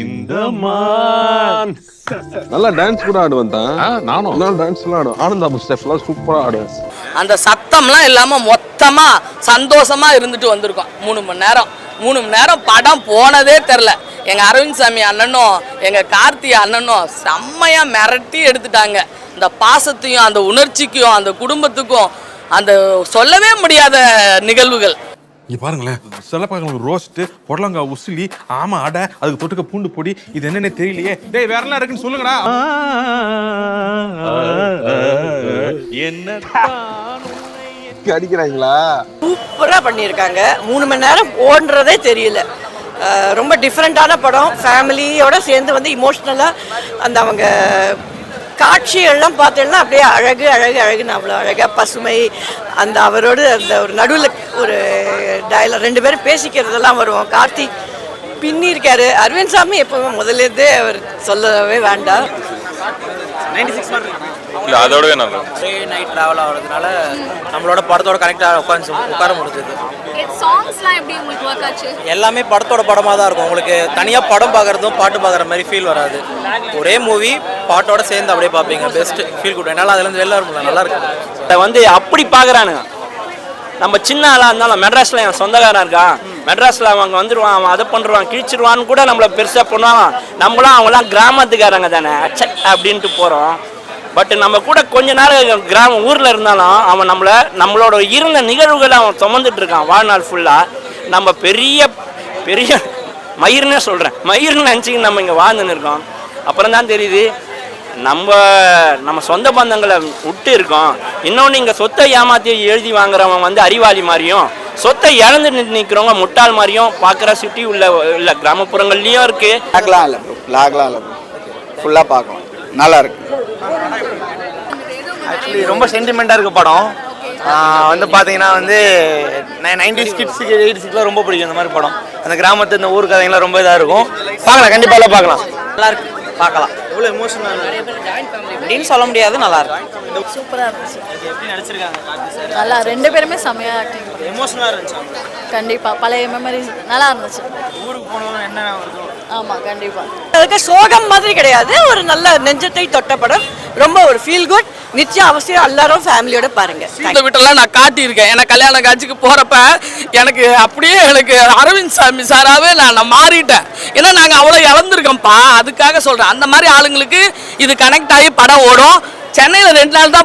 இந்த மான் நல்லா டான்ஸ் கூட ஆடுவேன் தான். நானும் டான்ஸ் எல்லாம் ஆடுவேன். ஆனந்தாபு ஸ்டெப்லாம் சூப்பரா ஆடுவேன். அந்த சத்தம்லாம் இல்லாம மொத்தமா சந்தோஷமா இருந்துட்டு வந்திருக்கோம். 3 மணி நேரம் படம் போனதே தெரில. எங்க அரவிந்த் சாமி அண்ணனும் எங்க கார்த்தி அண்ணனும் செம்மையா மிரட்டி எடுத்துட்டாங்க. இந்த பாசத்தையும் அந்த உணர்ச்சிக்கும் அந்த குடும்பத்துக்கும் அந்த சொல்லவே முடியாத நிகழ்வுகள். இங்க பாருங்களேன், சிலப்பாங்களுக்கு ரோஸ்ட், புடலங்காய் உசிலி, ஆமா அடை, அதுக்கு தொட்டுக்க பூண்டு பொடி, இது என்னன்னு தெரியலையே. டேய் வேற என்ன இருக்குன்னு சொல்லுங்கடா. என்ன அடிக்கிறாங்களா? சூப்பரா பண்ணியிருக்காங்க. 3 மணி நேரம் ஓடுறதே தெரியல. ரொம்ப டிஃப்ரெண்டான படம். ஃபேமிலியோட சேர்ந்து வந்து இமோஷ்னலாக அந்த அவங்க காட்சிகள்லாம் பார்த்தேன்னா அப்படியே அழகு அழகு அழகுன்னு அவ்வளோ அழகாக பசுமை அந்த அவரோடு அந்த ஒரு நடுவில் ஒரு டயலாக் 2 பேரும் பேசிக்கிறதெல்லாம் வரும். கார்த்தி பின்னி இருக்காரு. அரவிந்த் சாமி எப்பவுமே முதல்லேருந்தே அவர் சொல்லவே வேண்டாம். 96 இல்லை அதோடவே நல்லா ஒரே நைட் ட்ராவல் ஆகிறதுனால நம்மளோட படத்தோட கனெக்டாக உட்கார முடிஞ்சது. சாங்ஸ்லாம் எப்படி உங்களுக்கு ஒர்க் ஆச்சு? எல்லாமே படத்தோட படமாக தான் இருக்கும். உங்களுக்கு தனியாக படம் பார்க்குறதும் பாட்டு பார்க்குற மாதிரி ஃபீல் வராது. ஒரே மூவி பாட்டோட சேர்ந்து அப்படியே பார்ப்பீங்க. Best feel good. என்னால் அதுலேருந்து வெளில வர முடியல. நல்லா இருக்கு. வந்து அப்படி பார்க்குறானுங்க. நம்ம சின்ன ஆளாக இருந்தாலும் மெட்ராஸில் என் சொந்தக்காரன் இருக்கான், மெட்ராஸில் அவங்க வந்துடுவான், அவன் அதை பண்ணுறான் கிழிச்சிடுவான்னு கூட நம்மளை பெருசாக பண்ணுவான். நம்மளாம் அவங்களாம் கிராமத்துக்காரங்க தானே அப்படின்ட்டு போகிறோம். பட் நம்ம கூட கொஞ்ச நேரம் ஊரில் இருந்தாலும் அவன் நம்மளோட இருந்த நிகழ்வுகளை அவன் சுமந்துட்டு இருக்கான் வாழ்நாள் ஃபுல்லாக. நம்ம பெரிய பெரிய மயிர்னே சொல்கிறேன், மயிர்னு நினச்சிக்கின்னு நம்ம இங்கே வாழ்ந்துன்னு இருக்கோம். அப்புறம் தான் தெரியுது நம்ம சொந்த பந்தங்களை விட்டு இருக்கோம். இன்னொன்று இங்கே சொத்தை ஏமாற்றி எழுதி வாங்குறவன் வந்து அறிவாளி மாதிரியும், சொத்தை இழந்து நிற்கிறவங்க முட்டாள் மாதிரியும் பார்க்குற சிட்டி உள்ள கிராமப்புறங்கள்லேயும் இருக்குது. லாக்லாம் இல்லை ப்ரோ, லாக்லாம் இல்லை ப்ரோ, ஃபுல்லாக பார்க்கலாம், நல்லா இருக்கு. ஆக்சுவலி ரொம்ப சென்டிமெண்ட்டாக இருக்குது படம். வந்து பார்த்தீங்கன்னா வந்து 90s கிட்ஸுக்கு 80s ரொம்ப பிடிக்கும் இந்த மாதிரி படம். அந்த கிராமத்து இந்த ஊர் கதைங்களாம் ரொம்ப இதாக இருக்கும். பார்க்கலாம், கண்டிப்பாக எல்லாம் பார்க்கலாம். நல்லா இருக்கு, பார்க்கலாம். எவ்வளோ எமோஷனல் அப்படின்னு சொல்ல முடியாது. நல்லா இருக்கு. சூப்பரா இருந்துச்சு. எப்படி நடிச்சிருக்காங்க நல்லா 2 பேருமே செமையா ஆக்டிங். எமோஷனலாக இருந்துச்சு. கண்டிப்பா பழைய மெமரிஸ் நல்லா இருந்துச்சு. ஊருக்கு போனவங்க என்ன இருக்கும். ஆமா கண்டிப்பா. அதுக்கு சோகம் மாதிரி கிடையாது. ஒரு நல்ல நெஞ்சத்தை தொட்ட படம். ரொம்ப ஒரு ஃபீல் குட். நிச்சயம் அவசியம் எல்லாரும் ஃபேமிலியோட பாருங்க. இந்த வீட்டெல்லாம் நான் காட்டியிருக்கேன். எனக்கு கல்யாண காட்சிக்கு போறப்ப எனக்கு அப்படியே எனக்கு அரவிந்த் சாமி சாராவே நான் மாறிட்டேன். ஏன்னா நாங்கள் அவ்வளோ இழந்திருக்கோம்ப்பா. அதுக்காக சொல்றேன். அந்த மாதிரி ஆளுங்களுக்கு இது கனெக்ட் ஆகி படம் ஓடும். சென்னையில் 2 நாள் தான்